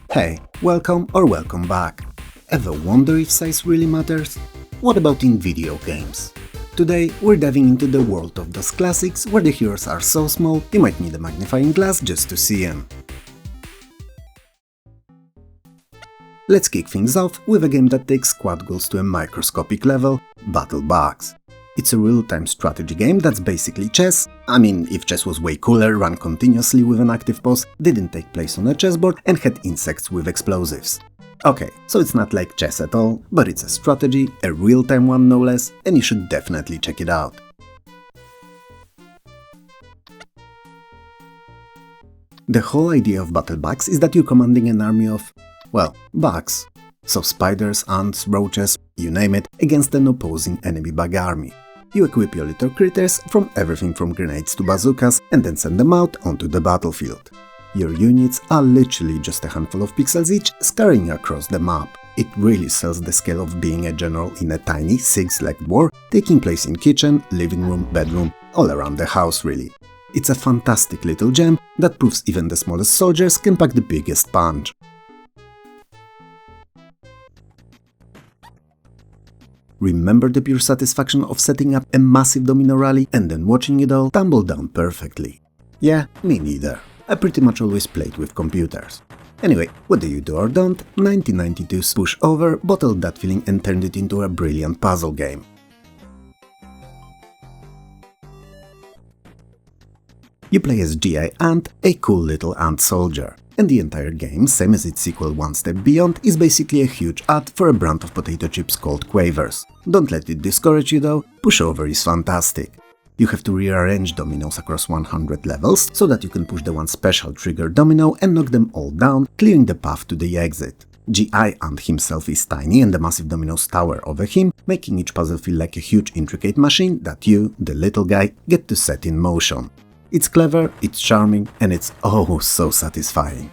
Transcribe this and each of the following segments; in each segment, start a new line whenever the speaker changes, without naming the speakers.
Hey, welcome or welcome back. Ever wonder if size really matters? What about in video games? Today we're diving into the world of those classics where the heroes are so small you might need a magnifying glass just to see them. Let's kick things off with a game that takes squad goals to a microscopic level, BattleBox. It's a real-time strategy game that's basically chess. I mean, if chess was way cooler, run continuously with an active pause, didn't take place on a chessboard and had insects with explosives. Okay, so it's not like chess at all, but it's a strategy, a real-time one no less, and you should definitely check it out. The whole idea of BattleBox is that you're commanding an army of, well, bugs. So spiders, ants, roaches, you name it, against an opposing enemy bug army. You equip your little critters from everything from grenades to bazookas and then send them out onto the battlefield. Your units are literally just a handful of pixels each, scurrying across the map. It really sells the scale of being a general in a tiny, six-legged war, taking place in kitchen, living room, bedroom, all around the house really. It's a fantastic little gem that proves even the smallest soldiers can pack the biggest punch. Remember the pure satisfaction of setting up a massive domino rally and then watching it all tumble down perfectly? Yeah, me neither. I pretty much always played with computers. Anyway, whether you do or don't, 1992's Pushover bottled that feeling and turned it into a brilliant puzzle game. You play as G.I. Ant, a cool little ant soldier. And the entire game, same as its sequel One Step Beyond, is basically a huge ad for a brand of potato chips called Quavers. Don't let it discourage you though, Pushover is fantastic. You have to rearrange dominoes across 100 levels, so that you can push the one special trigger domino and knock them all down, clearing the path to the exit. G.I. Ant himself is tiny and the massive dominoes tower over him, making each puzzle feel like a huge intricate machine that you, the little guy, get to set in motion. It's clever, it's charming, and it's oh so satisfying.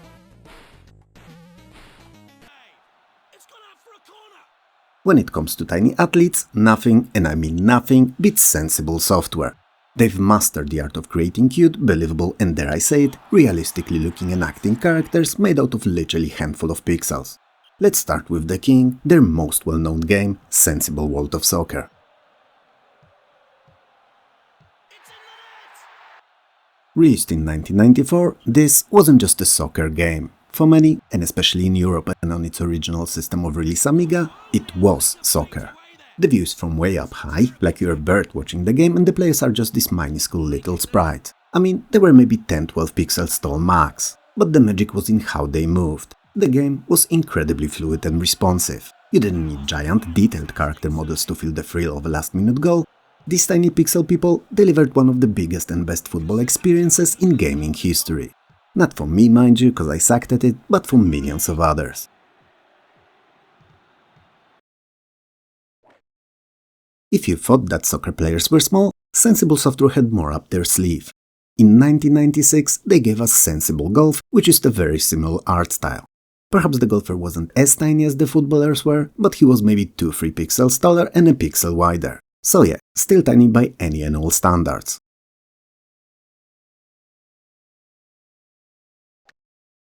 When it comes to tiny athletes, nothing, and I mean nothing, beats Sensible Software. They've mastered the art of creating cute, believable, and dare I say it, realistically looking and acting characters made out of literally a handful of pixels. Let's start with the king, their most well-known game, Sensible World of Soccer. Released in 1994, this wasn't just a soccer game. For many, and especially in Europe and on its original system of release Amiga, it was soccer. The view is from way up high, like you're a bird watching the game and the players are just these minuscule little sprites. I mean, they were maybe 10-12 pixels tall max, but the magic was in how they moved. The game was incredibly fluid and responsive. You didn't need giant, detailed character models to feel the thrill of a last-minute goal. These tiny pixel people delivered one of the biggest and best football experiences in gaming history. Not for me, mind you, cause I sucked at it, but for millions of others. If you thought that soccer players were small, Sensible Software had more up their sleeve. In 1996, they gave us Sensible Golf, which used a very similar art style. Perhaps the golfer wasn't as tiny as the footballers were, but he was maybe 2-3 pixels taller and a pixel wider. So yeah, still tiny by any and all standards.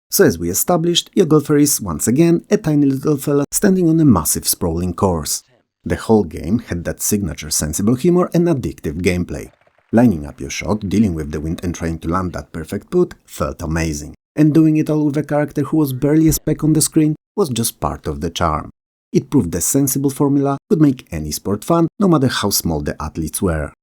So as we established, your golfer is, once again, a tiny little fella standing on a massive sprawling course. The whole game had that signature sensible humor and addictive gameplay. Lining up your shot, dealing with the wind and trying to land that perfect put felt amazing. And doing it all with a character who was barely a speck on the screen was just part of the charm. It proved the sensible formula could make any sport fun, no matter how small the athletes were.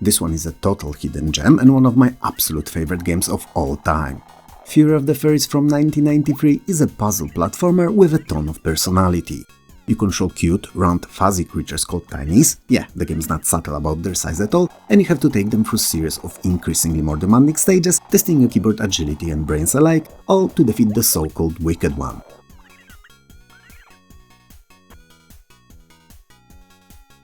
This one is a total hidden gem and one of my absolute favorite games of all time. Fury of the Furries from 1993 is a puzzle platformer with a ton of personality. You control cute, round, fuzzy creatures called tiniest, yeah, the game's not subtle about their size at all, and you have to take them through a series of increasingly more demanding stages, testing your keyboard agility and brains alike, all to defeat the so-called Wicked One.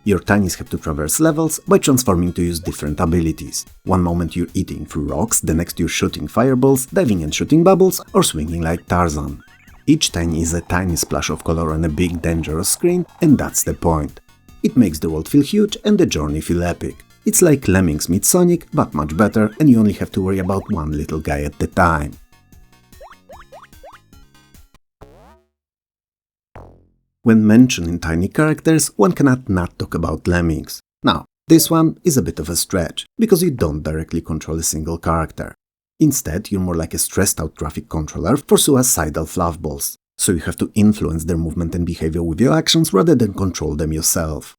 Your tinies have to traverse levels by transforming to use different abilities. One moment you're eating through rocks, the next you're shooting fireballs, diving and shooting bubbles, or swinging like Tarzan. Each tiny is a tiny splash of color on a big dangerous screen, and that's the point. It makes the world feel huge and the journey feel epic. It's like Lemmings meets Sonic, but much better, and you only have to worry about one little guy at a time. When mentioning tiny characters, one cannot not talk about Lemmings. Now, this one is a bit of a stretch, because you don't directly control a single character. Instead, you're more like a stressed-out traffic controller for suicidal fluffballs, so you have to influence their movement and behavior with your actions rather than control them yourself.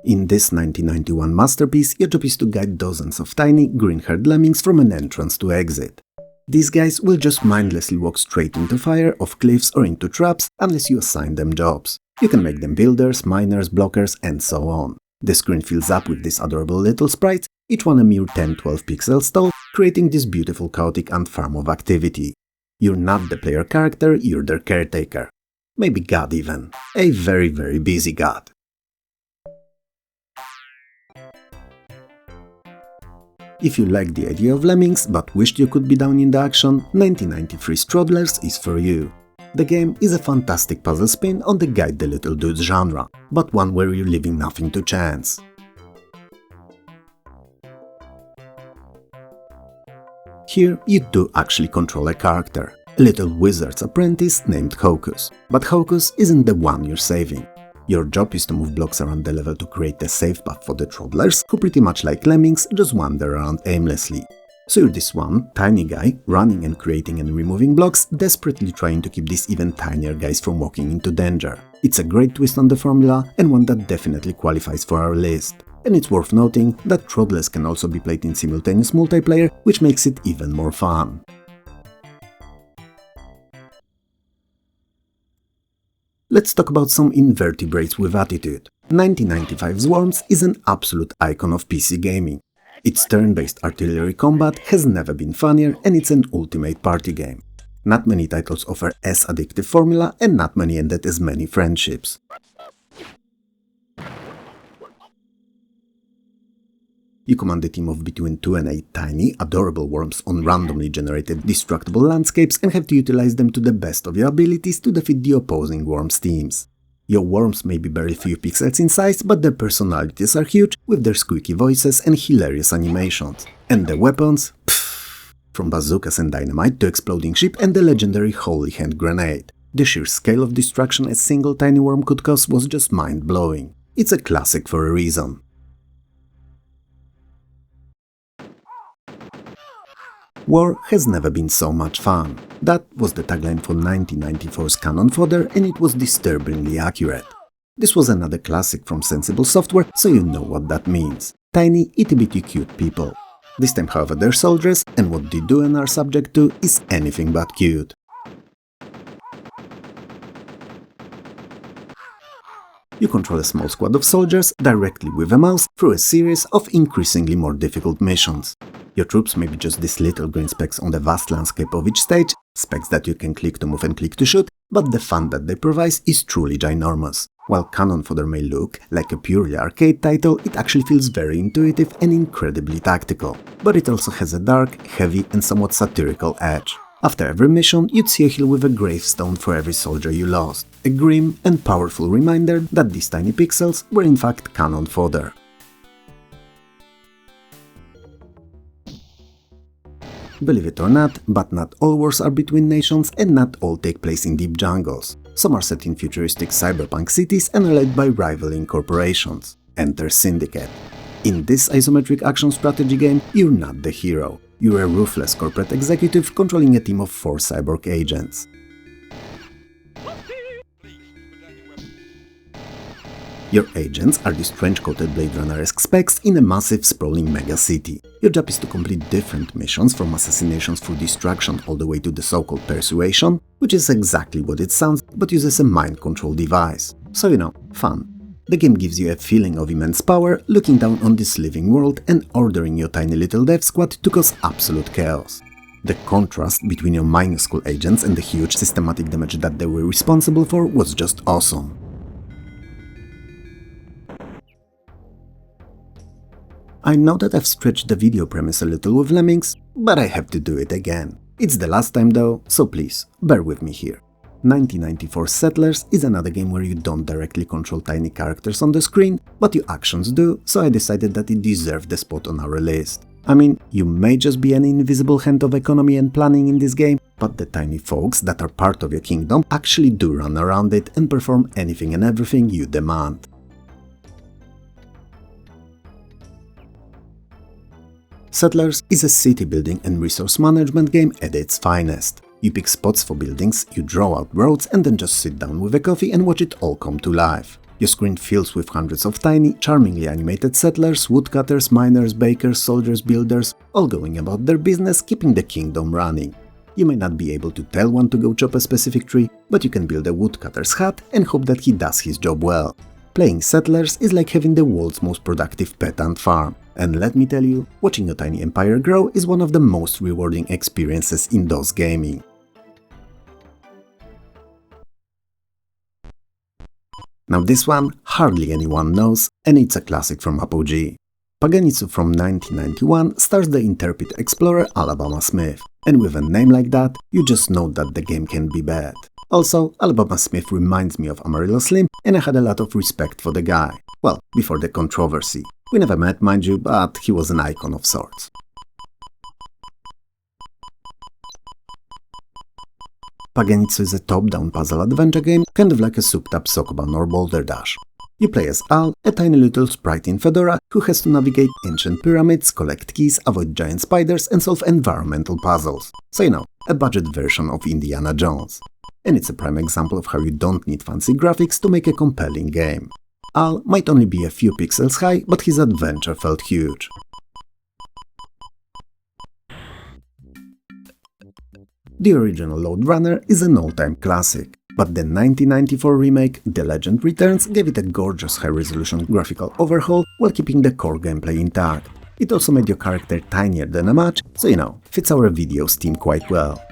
In this 1991 masterpiece, your job is to guide dozens of tiny, green-haired lemmings from an entrance to exit. These guys will just mindlessly walk straight into fire, off cliffs or into traps unless you assign them jobs. You can make them builders, miners, blockers, and so on. The screen fills up with these adorable little sprites, each one a mere 10-12 pixels tall, creating this beautiful chaotic ant farm of activity. You're not the player character, you're their caretaker. Maybe god even. A very busy god. If you like the idea of Lemmings but wished you could be down in the action, 1993's Troddlers is for you. The game is a fantastic puzzle spin on the guide the little dudes genre, but one where you're leaving nothing to chance. Here you do actually control a character, a little wizard's apprentice named Hocus. But Hocus isn't the one you're saving. Your job is to move blocks around the level to create a safe path for the Troddlers, who pretty much like Lemmings just wander around aimlessly. So you're this one, tiny guy, running and creating and removing blocks, desperately trying to keep these even tinier guys from walking into danger. It's a great twist on the formula, and one that definitely qualifies for our list. And it's worth noting that Troddlers can also be played in simultaneous multiplayer, which makes it even more fun. Let's talk about some invertebrates with attitude. 1995's Worms is an absolute icon of PC gaming. Its turn-based artillery combat has never been funnier, and it's an ultimate party game. Not many titles offer as addictive formula, and not many ended as many friendships. You command a team of between 2 and 8 tiny, adorable worms on randomly generated destructible landscapes and have to utilize them to the best of your abilities to defeat the opposing worms' teams. Your worms may be very few pixels in size, but their personalities are huge, with their squeaky voices and hilarious animations. And the weapons? Pfft, from bazookas and dynamite to exploding ship and the legendary Holy Hand grenade. The sheer scale of destruction a single tiny worm could cause was just mind-blowing. It's a classic for a reason. War has never been so much fun. That was the tagline for 1994's Canon Fodder, and it was disturbingly accurate. This was another classic from Sensible Software, so you know what that means. Tiny, itty-bitty cute people. This time, however, they're soldiers, and what they do and are subject to is anything but cute. You control a small squad of soldiers directly with a mouse through a series of increasingly more difficult missions. Your troops may be just these little green specks on the vast landscape of each stage, specks that you can click to move and click to shoot, but the fun that they provide is truly ginormous. While Canon Fodder may look like a purely arcade title, it actually feels very intuitive and incredibly tactical. But it also has a dark, heavy and somewhat satirical edge. After every mission, you'd see a hill with a gravestone for every soldier you lost. A grim and powerful reminder that these tiny pixels were in fact Canon Fodder. Believe it or not, but not all wars are between nations and not all take place in deep jungles. Some are set in futuristic cyberpunk cities and are led by rivaling corporations. Enter Syndicate. In this isometric action strategy game, you're not the hero. You're a ruthless corporate executive controlling a team of 4 cyborg agents. Your agents are these trench-coated Blade Runner-esque specs in a massive, sprawling mega-city. Your job is to complete different missions, from assassinations through destruction all the way to the so-called persuasion, which is exactly what it sounds, but uses a mind control device. So you know, fun. The game gives you a feeling of immense power, looking down on this living world and ordering your tiny little dev squad to cause absolute chaos. The contrast between your minuscule agents and the huge systematic damage that they were responsible for was just awesome. I know that I've stretched the video premise a little with Lemmings, but I have to do it again. It's the last time though, so please, bear with me here. 1994's Settlers is another game where you don't directly control tiny characters on the screen, but your actions do, so I decided that it deserved the spot on our list. I mean, you may just be an invisible hand of economy and planning in this game, but the tiny folks that are part of your kingdom actually do run around it and perform anything and everything you demand. Settlers is a city building and resource management game at its finest. You pick spots for buildings, you draw out roads and then just sit down with a coffee and watch it all come to life. Your screen fills with hundreds of tiny, charmingly animated settlers, woodcutters, miners, bakers, soldiers, builders, all going about their business, keeping the kingdom running. You may not be able to tell one to go chop a specific tree, but you can build a woodcutter's hut and hope that he does his job well. Playing Settlers is like having the world's most productive pet ant farm. And let me tell you, watching your tiny empire grow is one of the most rewarding experiences in DOS gaming. Now this one hardly anyone knows, and it's a classic from Apogee. Paganitzu from 1991 stars the intrepid explorer Alabama Smith, and with a name like that, you just know that the game can be bad. Also, Alabama Smith reminds me of Amarillo Slim, and I had a lot of respect for the guy. Well, before the controversy. We never met, mind you, but he was an icon of sorts. Paganitzu is a top-down puzzle adventure game, kind of like a souped-up Sokoban or Boulder Dash. You play as Al, a tiny little sprite in fedora who has to navigate ancient pyramids, collect keys, avoid giant spiders and solve environmental puzzles. So you know, a budget version of Indiana Jones. And it's a prime example of how you don't need fancy graphics to make a compelling game. Al might only be a few pixels high, but his adventure felt huge. The original Lode Runner is an all-time classic, but the 1994 remake, The Legend Returns, gave it a gorgeous high-resolution graphical overhaul while keeping the core gameplay intact. It also made your character tinier than a match, so you know, fits our videos theme quite well.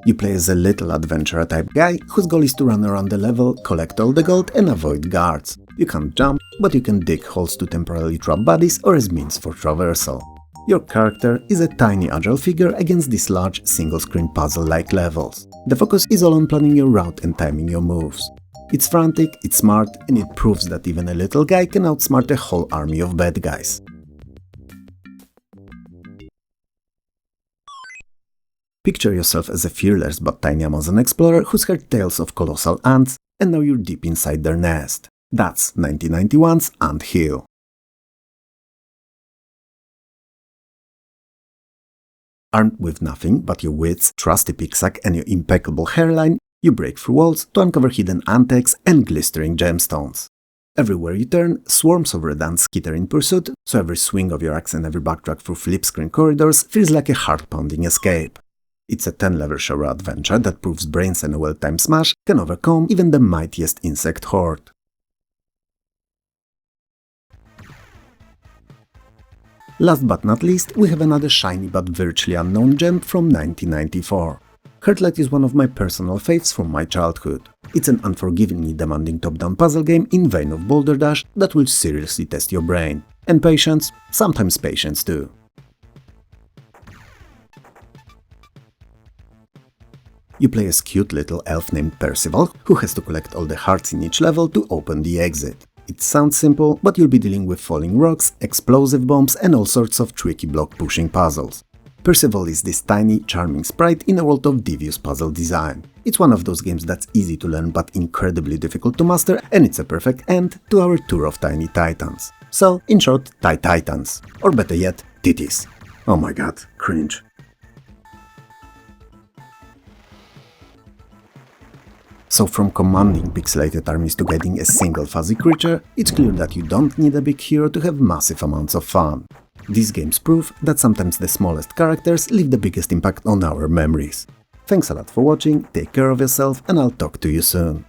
You play as a little adventurer-type guy whose goal is to run around the level, collect all the gold and avoid guards. You can't jump, but you can dig holes to temporarily trap bodies or as means for traversal. Your character is a tiny agile figure against these large single-screen puzzle-like levels. The focus is all on planning your route and timing your moves. It's frantic, it's smart, and it proves that even a little guy can outsmart a whole army of bad guys. Picture yourself as a fearless but tiny Amazon explorer who's heard tales of colossal ants, and now you're deep inside their nest. That's 1991's Ant Hill. Armed with nothing but your wits, trusty picksack and your impeccable hairline, you break through walls to uncover hidden ant eggs and glistering gemstones. Everywhere you turn, swarms of red ants skitter in pursuit, so every swing of your axe and every backtrack through flip-screen corridors feels like a heart-pounding escape. It's a 10-level shower adventure that proves brains and a well-timed smash can overcome even the mightiest insect horde. Last but not least, we have another shiny but virtually unknown gem from 1994. Heartlight is one of my personal faves from my childhood. It's an unforgivingly demanding top-down puzzle game in vein of Boulder Dash that will seriously test your brain. And patience, sometimes patience too. You play as cute little elf named Percival, who has to collect all the hearts in each level to open the exit. It sounds simple, but you'll be dealing with falling rocks, explosive bombs and all sorts of tricky block-pushing puzzles. Percival is this tiny, charming sprite in a world of devious puzzle design. It's one of those games that's easy to learn but incredibly difficult to master, and it's a perfect end to our tour of Tiny Titans. So, in short, Titans. Or better yet, titties. Oh my god, cringe. So from commanding pixelated armies to getting a single fuzzy creature, it's clear that you don't need a big hero to have massive amounts of fun. These games prove that sometimes the smallest characters leave the biggest impact on our memories. Thanks a lot for watching, take care of yourself, and I'll talk to you soon.